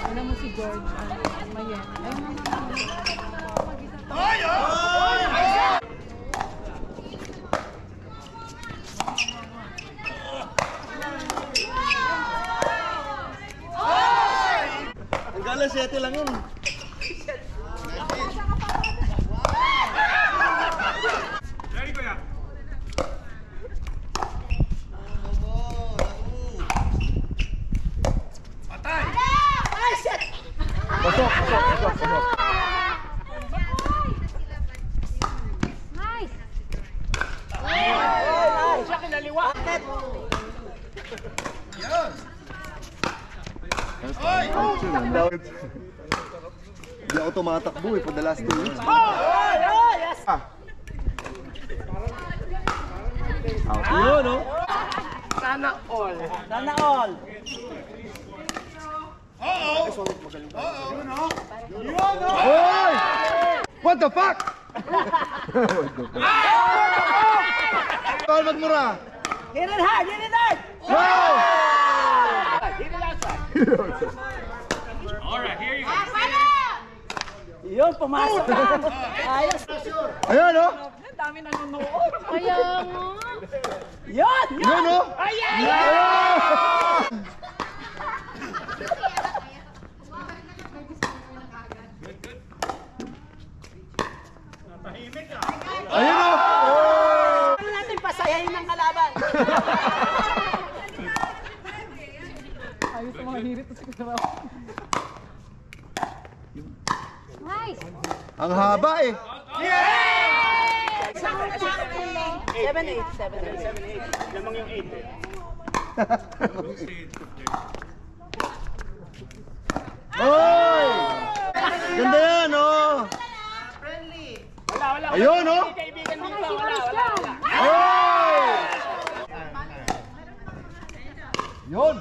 Alam mo si George, Mayen. Ay! Ang gala 7 lang yun. Ready ko yan. Patay! Ay, shit! Pasok. Nice! Siya kinaliwa. Yan! Hindi ako tumatakbo eh for the last 2 weeks. Yes! Yun, no? Sana all. Hoy! What the fuck? Bawal magmura. Get it hard! Get it hard! Go! Alright, here you go. Yun, pumasok na. Ayos. Ayun, no? Ang dami nanonood. Kaya nga. Yun! Yun, no? Ayun! Tahimik ka. Ayun, no? Ano natin pasayahin ng kalaban? Ayos sa mga hirit sa kasama. Nice! Ang haba eh. 7-8. Lamang yung 8 eh. Hoy! Ganda yan, oh! Wala. Ayun, no? Kaibigan dito. Wala. Hoy! Yun!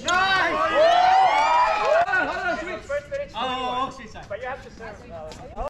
Nice! Hold on, switch. Oh, but you have to serve.